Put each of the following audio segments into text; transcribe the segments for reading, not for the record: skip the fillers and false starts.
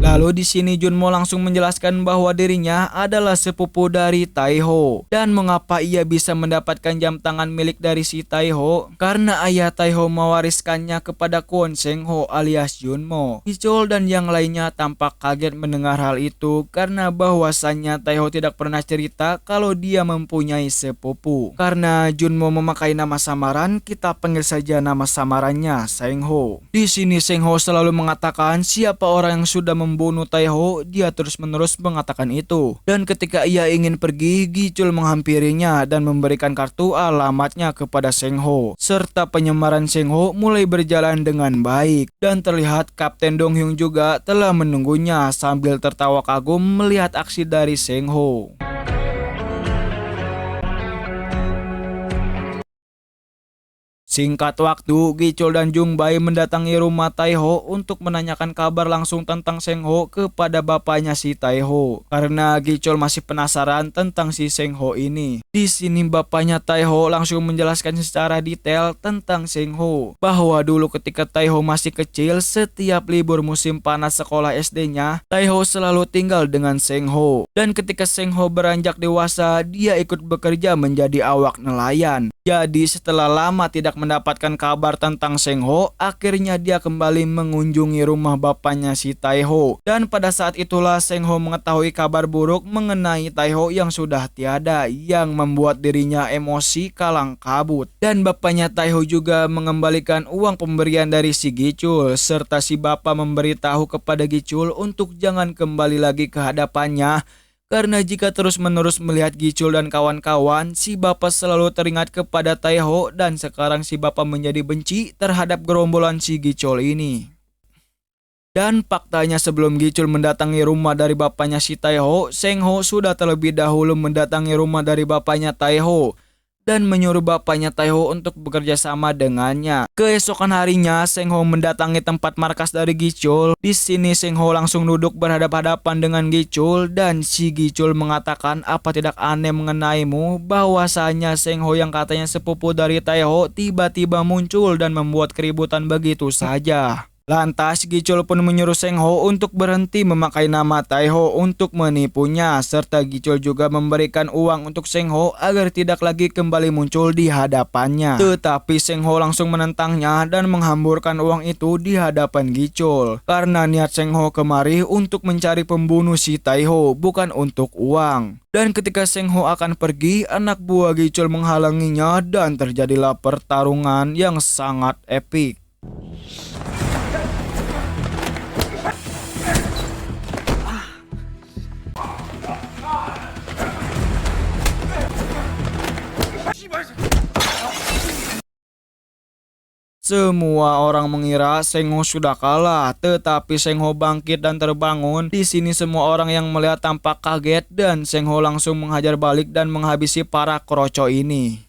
Lalu di sini Junmo langsung menjelaskan bahwa dirinya adalah sepupu dari Taiho dan mengapa ia bisa mendapatkan jam tangan milik dari si Taiho karena ayah Taiho mewariskannya kepada Kwon Seng Ho alias Junmo. Gichol dan yang lainnya tampak kaget mendengar hal itu karena bahwasannya Taiho tidak pernah cerita kalau dia mempunyai sepupu. Karena Junmo memakai nama samaran, kita panggil saja nama samarannya Seng Ho. Di sini Seng Ho selalu mengatakan siapa orang yang sudah membunuh Taiho, dia terus-menerus mengatakan itu. Dan ketika ia ingin pergi, Gichol menghampirinya dan memberikan kartu alamatnya kepada Seng Ho. Serta penyamaran Seng Ho mulai berjalan dengan baik. Dan terlihat Kapten Dong Hyun juga telah menunggunya sambil tertawa kagum melihat aksi dari Seng Ho. Singkat waktu, Gichol dan Jungbae mendatangi rumah Taiho untuk menanyakan kabar langsung tentang Seng Ho kepada bapaknya si Taiho. Karena Gichol masih penasaran tentang si Seng Ho ini. Di sini bapaknya Taiho langsung menjelaskan secara detail tentang Seng Ho. Bahwa dulu ketika Taiho masih kecil, setiap libur musim panas sekolah SD-nya, Taiho selalu tinggal dengan Seng Ho. Dan ketika Seng Ho beranjak dewasa, dia ikut bekerja menjadi awak nelayan. Jadi setelah lama tidak mendapatkan kabar tentang Seng Ho, akhirnya dia kembali mengunjungi rumah bapaknya si Taiho. Dan pada saat itulah Seng Ho mengetahui kabar buruk mengenai Taiho yang sudah tiada, yang membuat dirinya emosi kalang kabut. Dan bapaknya Taiho juga mengembalikan uang pemberian dari si Gichol, serta si bapak memberitahu kepada Gichol untuk jangan kembali lagi ke hadapannya. Karena jika terus-menerus melihat Gichol dan kawan-kawan, si bapak selalu teringat kepada Taiho dan sekarang si bapak menjadi benci terhadap gerombolan si Gichol ini. Dan faktanya sebelum Gichol mendatangi rumah dari bapaknya si Taiho, Seng Ho sudah terlebih dahulu mendatangi rumah dari bapaknya Taiho dan menyuruh bapaknya Taiho untuk bekerja sama dengannya. Keesokan harinya, Seng Ho mendatangi tempat markas dari Gichol. Di sini Seng Ho langsung duduk berhadapan-hadapan dengan Gichol dan si Gichol mengatakan apa tidak aneh mengenaimu bahwasanya Seng Ho yang katanya sepupu dari Taiho tiba-tiba muncul dan membuat keributan begitu saja. Lantas Gichol pun menyuruh Seng Ho untuk berhenti memakai nama Taiho untuk menipunya, serta Gichol juga memberikan uang untuk Seng Ho agar tidak lagi kembali muncul di hadapannya. Tetapi Seng Ho langsung menentangnya dan menghamburkan uang itu di hadapan Gichol. Karena niat Seng Ho kemari untuk mencari pembunuh si Taiho, bukan untuk uang. Dan ketika Seng Ho akan pergi, anak buah Gichol menghalanginya dan terjadilah pertarungan yang sangat epik. Semua orang mengira Seng Ho sudah kalah, tetapi Seng Ho bangkit dan terbangun. Di sini semua orang yang melihat tampak kaget dan Seng Ho langsung menghajar balik dan menghabisi para kroco ini.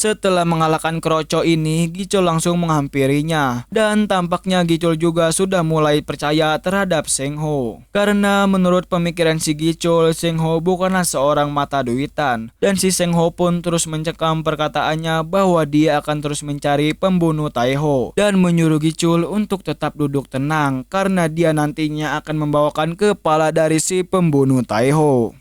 Setelah mengalahkan kroco ini, Gichol langsung menghampirinya. Dan tampaknya Gichol juga sudah mulai percaya terhadap Seng Ho. Karena menurut pemikiran si Gichol, Seng Ho bukanlah seorang mata duitan. Dan si Seng Ho pun terus mencekam perkataannya bahwa dia akan terus mencari pembunuh Taiho. Dan menyuruh Gichol untuk tetap duduk tenang karena dia nantinya akan membawakan kepala dari si pembunuh Taiho.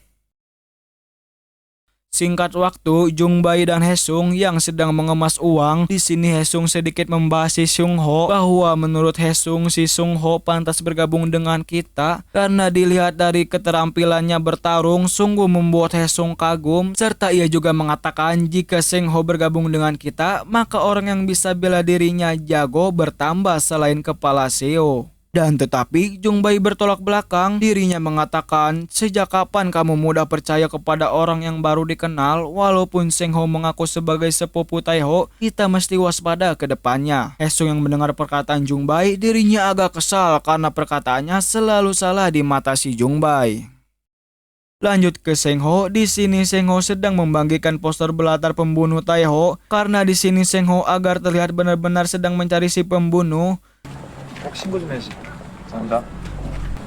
Singkat waktu, Jungbae dan Haesung yang sedang mengemas uang. Di sini Haesung sedikit membahas si Sung Ho bahwa menurut Haesung si Sung Ho pantas bergabung dengan kita karena dilihat dari keterampilannya bertarung sungguh membuat Haesung kagum, serta ia juga mengatakan jika Sung Ho bergabung dengan kita maka orang yang bisa bela dirinya jago bertambah selain kepala Seo. Dan tetapi Jungbae bertolak belakang, dirinya mengatakan sejak kapan kamu mudah percaya kepada orang yang baru dikenal. Walaupun Seng Ho mengaku sebagai sepupu Taiho, kita mesti waspada ke depannya. Haesung yang mendengar perkataan Jungbae, dirinya agak kesal karena perkataannya selalu salah di mata si Jungbae. Lanjut ke Seng Ho. Di sini Seng Ho sedang membagikan poster belatar pembunuh Taiho karena di sini Seng Ho agar terlihat benar-benar sedang mencari si pembunuh. 신고 좀 해야지. 감사합니다.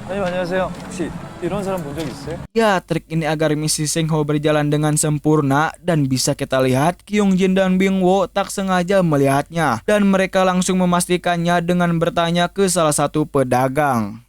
아님 안녕하세요. 혹시 이런 사람 본 적 있어요? Ya, trik ini agar misi Sengho berjalan dengan sempurna dan bisa kita lihat Kyung Jin dan Bing Wo tak sengaja melihatnya dan mereka langsung memastikannya dengan bertanya ke salah satu pedagang.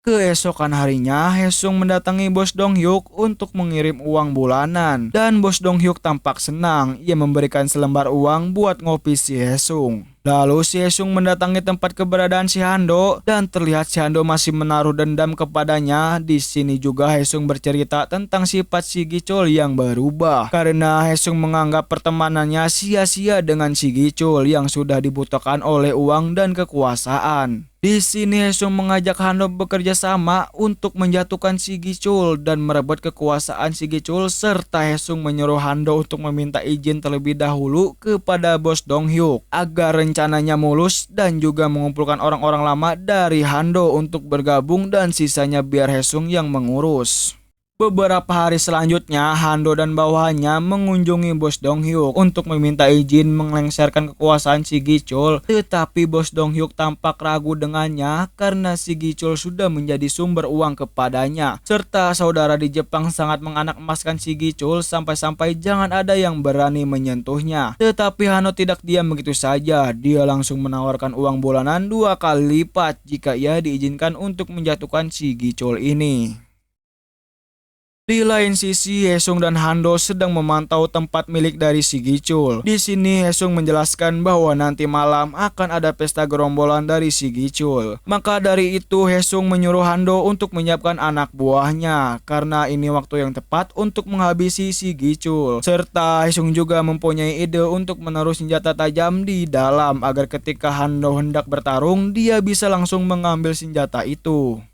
Keesokan harinya, Haesung mendatangi Bos Dong Hyuk untuk mengirim uang bulanan dan Bos Dong Hyuk tampak senang. Ia memberikan selembar uang buat ngopi si Haesung. Lalu si Haesung mendatangi tempat keberadaan si Hando dan terlihat si Hando masih menaruh dendam kepadanya. Di sini juga Haesung bercerita tentang sifat si Gichol yang berubah karena Haesung menganggap pertemanannya sia-sia dengan si Gichol yang sudah dibutuhkan oleh uang dan kekuasaan. Di sini Haesung mengajak Hando bekerja sama untuk menjatuhkan si Gichol dan merebut kekuasaan si Gichol serta Haesung menyuruh Hando untuk meminta izin terlebih dahulu kepada Bos Dong Hyuk agar rencananya mulus dan juga mengumpulkan orang-orang lama dari Hando untuk bergabung dan sisanya biar Haesung yang mengurus. Beberapa hari selanjutnya, Hando dan bawahannya mengunjungi Bos Dong Hyuk untuk meminta izin menglengsarkan kekuasaan si Gichol. Tetapi Bos Dong Hyuk tampak ragu dengannya karena si Gichol sudah menjadi sumber uang kepadanya. Serta saudara di Jepang sangat menganak emaskan si Gichol sampai-sampai jangan ada yang berani menyentuhnya. Tetapi Hando tidak diam begitu saja. Dia langsung menawarkan uang bulanan 2 kali lipat jika ia diizinkan untuk menjatuhkan si Gichol ini. Di lain sisi, Haesung dan Hando sedang memantau tempat milik dari si Gichol. Di sini Haesung menjelaskan bahwa nanti malam akan ada pesta gerombolan dari si Gichol. Maka dari itu Haesung menyuruh Hando untuk menyiapkan anak buahnya karena ini waktu yang tepat untuk menghabisi si Gichol. Serta Haesung juga mempunyai ide untuk menaruh senjata tajam di dalam agar ketika Hando hendak bertarung, dia bisa langsung mengambil senjata itu.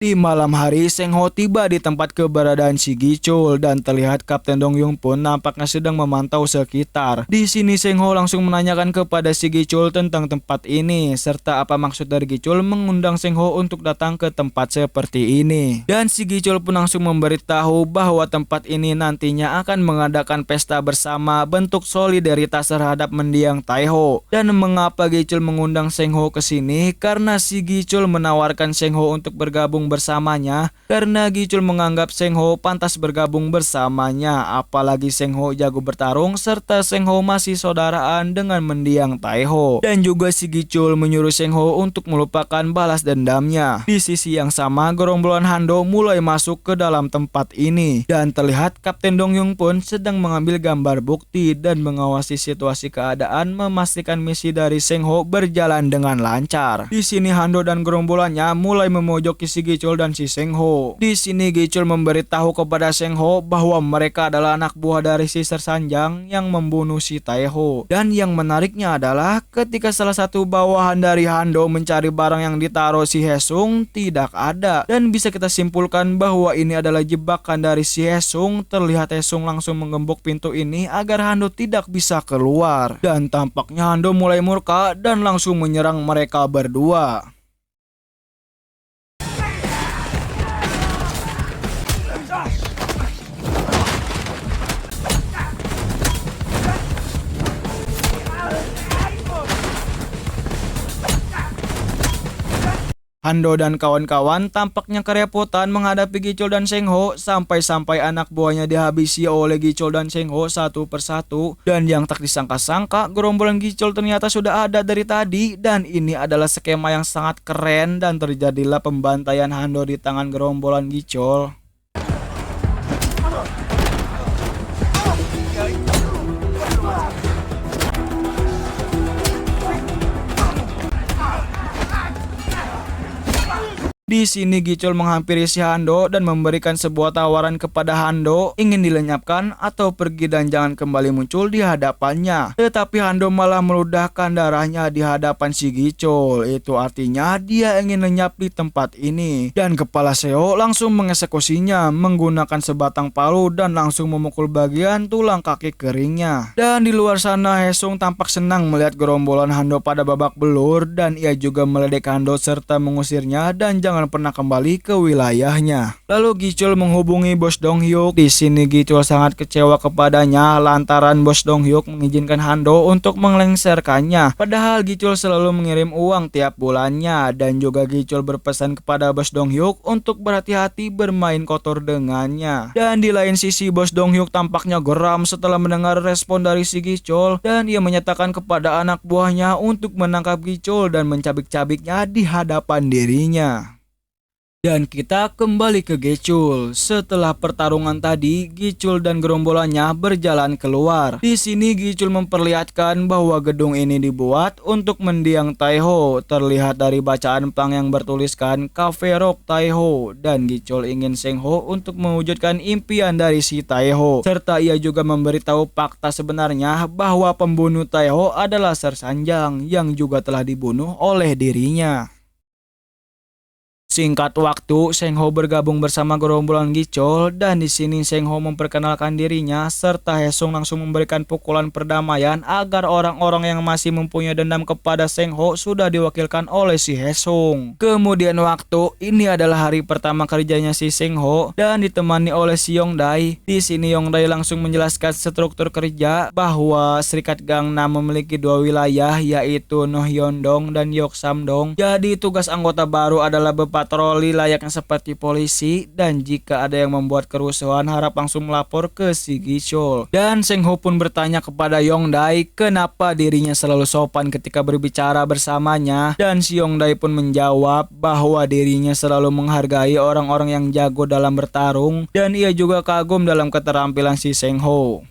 Di malam hari, Sengho tiba di tempat keberadaan si Gichol dan terlihat Kapten Dong Yung pun nampaknya sedang memantau sekitar. Di sini Sengho langsung menanyakan kepada si Gichol tentang tempat ini serta apa maksud dari Gichol mengundang Sengho untuk datang ke tempat seperti ini. Dan si Gichol pun langsung memberitahu bahwa tempat ini nantinya akan mengadakan pesta bersama bentuk solidaritas terhadap mendiang Taiho. Dan mengapa Gichol mengundang Sengho ke sini? Karena si Gichol menawarkan Sengho untuk bergabung bersamanya karena Gichol menganggap Sengho pantas bergabung bersamanya, apalagi Sengho jago bertarung serta Sengho masih saudaraan dengan mendiang Taiho. Dan juga si Gichol menyuruh Sengho untuk melupakan balas dendamnya. Di sisi yang sama, gerombolan Hando mulai masuk ke dalam tempat ini dan terlihat Kapten Dong Yung pun sedang mengambil gambar bukti dan mengawasi situasi keadaan memastikan misi dari Sengho berjalan dengan lancar. Di sini Hando dan gerombolannya mulai memojoki si Gichol dan si Sengho. Di sini Gichol memberitahu kepada Sengho bahwa mereka adalah anak buah dari si Sanjang yang membunuh si Taiho. Dan yang menariknya adalah ketika salah satu bawahan dari Hando mencari barang yang ditaruh si Haesung tidak ada. Dan bisa kita simpulkan bahwa ini adalah jebakan dari si Haesung. Terlihat Haesung langsung menggembok pintu ini agar Hando tidak bisa keluar. Dan tampaknya Hando mulai murka dan langsung menyerang mereka berdua. Hando dan kawan-kawan tampaknya kerepotan menghadapi Gichol dan Sengho sampai-sampai anak buahnya dihabisi oleh Gichol dan Sengho satu persatu. Dan yang tak disangka-sangka, gerombolan Gichol ternyata sudah ada dari tadi dan ini adalah skema yang sangat keren dan terjadilah pembantaian Hando di tangan gerombolan Gichol. Di sini Gichol menghampiri si Hando dan memberikan sebuah tawaran kepada Hando ingin dilenyapkan atau pergi dan jangan kembali muncul di hadapannya. Tetapi Hando malah meludahkan darahnya di hadapan si Gichol. Itu artinya dia ingin lenyap di tempat ini. Dan kepala Seo langsung mengeksekusinya menggunakan sebatang palu dan langsung memukul bagian tulang kaki keringnya. Dan di luar sana Haesung tampak senang melihat gerombolan Hando pada babak belur dan ia juga meledek Hando serta mengusirnya dan jangan jangan pernah kembali ke wilayahnya. Lalu Gichul menghubungi Bos Dong-hyuk. Di sini Gichul sangat kecewa kepadanya lantaran Bos Dong-hyuk mengizinkan Hando untuk menglengsarkannya. Padahal Gichul selalu mengirim uang tiap bulannya, dan juga Gichul berpesan kepada Bos Dong-hyuk untuk berhati-hati bermain kotor dengannya. Dan di lain sisi Bos Dong-hyuk tampaknya geram setelah mendengar respon dari si Gichul, dan ia menyatakan kepada anak buahnya untuk menangkap Gichul dan mencabik-cabiknya di hadapan dirinya. Dan kita kembali ke Gichul. Setelah pertarungan tadi, Gichul dan gerombolannya berjalan keluar. Di sini Gichul memperlihatkan bahwa gedung ini dibuat untuk mendiang Taeho. Terlihat dari bacaan plang yang bertuliskan Cafe Rock Taeho, dan Gichul ingin Sengho untuk mewujudkan impian dari si Taeho. Serta ia juga memberitahu fakta sebenarnya bahwa pembunuh Taeho adalah Sersanjang yang juga telah dibunuh oleh dirinya. Singkat waktu, Sengho bergabung bersama gerombolan Gichul, dan di sini Sengho memperkenalkan dirinya serta Haesung langsung memberikan pukulan perdamaian agar orang-orang yang masih mempunyai dendam kepada Sengho sudah diwakilkan oleh si Haesung. Kemudian waktu ini adalah hari pertama kerjanya si Sengho dan ditemani oleh si Yongdae. Di sini Yongdae langsung menjelaskan struktur kerja bahwa Serikat Gangnam memiliki dua wilayah, yaitu Nohyeondong dan Yeoksamdong. Jadi tugas anggota baru adalah patroli layaknya seperti polisi, dan jika ada yang membuat kerusuhan harap langsung melapor ke si Gichul. Dan Sengho pun bertanya kepada Yongdae kenapa dirinya selalu sopan ketika berbicara bersamanya, dan si Yongdae pun menjawab bahwa dirinya selalu menghargai orang-orang yang jago dalam bertarung, dan ia juga kagum dalam keterampilan si Sengho.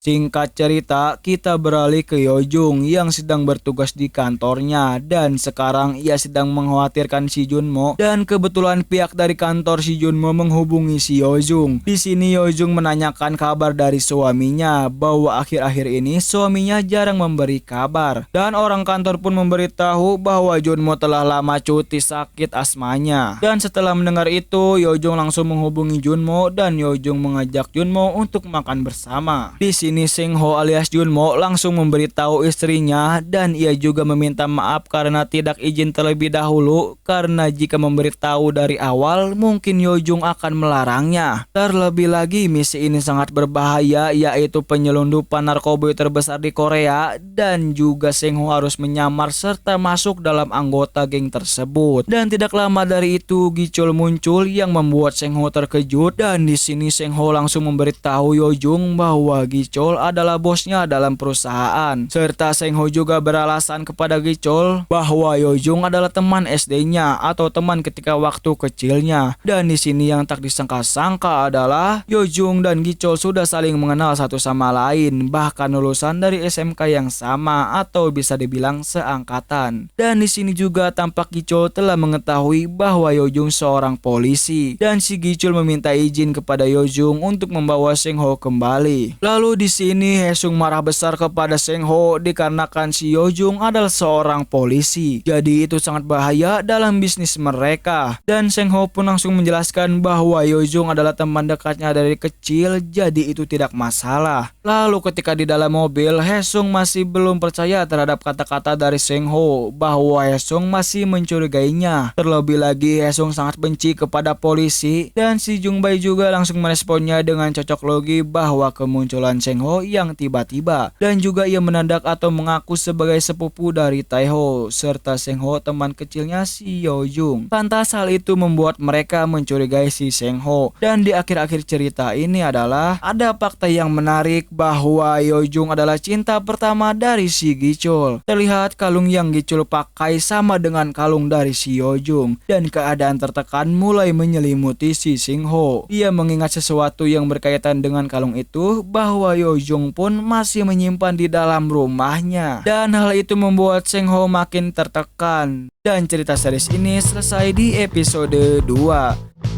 Singkat cerita, kita beralih ke Yojung yang sedang bertugas di kantornya, dan sekarang ia sedang mengkhawatirkan si Junmo, dan kebetulan pihak dari kantor si Junmo menghubungi si Yojung. Di sini Yojung menanyakan kabar dari suaminya bahwa akhir-akhir ini suaminya jarang memberi kabar, dan orang kantor pun memberitahu bahwa Junmo telah lama cuti sakit asmanya. Dan setelah mendengar itu, Yojung langsung menghubungi Junmo, dan Yojung mengajak Junmo untuk makan bersama. Di sini Sengho alias Junmo langsung memberitahu istrinya, dan ia juga meminta maaf karena tidak izin terlebih dahulu, karena jika memberitahu dari awal mungkin Yojung akan melarangnya. Terlebih lagi misi ini sangat berbahaya, yaitu penyelundupan narkoba terbesar di Korea, dan juga Sengho harus menyamar serta masuk dalam anggota geng tersebut. Dan tidak lama dari itu Gichul muncul yang membuat Sengho terkejut, dan di sini Sengho langsung memberitahu Yojung bahwa Gichul adalah bosnya dalam perusahaan, serta Sengho juga beralasan kepada Gichul bahwa Yojung adalah teman SD-nya atau teman ketika waktu kecilnya. Dan di sini yang tak disangka-sangka adalah Yojung dan Gichul sudah saling mengenal satu sama lain, bahkan lulusan dari SMK yang sama atau bisa dibilang seangkatan. Dan di sini juga tampak Gichul telah mengetahui bahwa Yojung seorang polisi, dan si Gichul meminta izin kepada Yojung untuk membawa Sengho kembali. Lalu di sini Haesung marah besar kepada Sengho dikarenakan si Yojung adalah seorang polisi. Jadi itu sangat bahaya dalam bisnis mereka. Dan Sengho pun langsung menjelaskan bahwa Yojung adalah teman dekatnya dari kecil, jadi itu tidak masalah. Lalu ketika di dalam mobil, Haesung masih belum percaya terhadap kata-kata dari Sengho bahwa Haesung masih mencurigainya. Terlebih lagi Haesung sangat benci kepada polisi, dan si Jungbae juga langsung meresponnya dengan cocok logi bahwa kemunculan Sengho yang tiba-tiba, dan juga ia menandak atau mengaku sebagai sepupu dari Taeho serta Sengho teman kecilnya si Yojung. Lantas hal itu membuat mereka mencurigai si Sengho. Dan di akhir-akhir cerita ini adalah ada fakta yang menarik bahwa Yojung adalah cinta pertama dari si Gichul. Terlihat kalung yang Gichul pakai sama dengan kalung dari si Yojung, dan keadaan tertekan mulai menyelimuti si Sengho. Ia mengingat sesuatu yang berkaitan dengan kalung itu bahwa Yojung pun masih menyimpan di dalam rumahnya, dan hal itu membuat Sengho makin tertekan. Dan cerita series ini selesai di episode 2.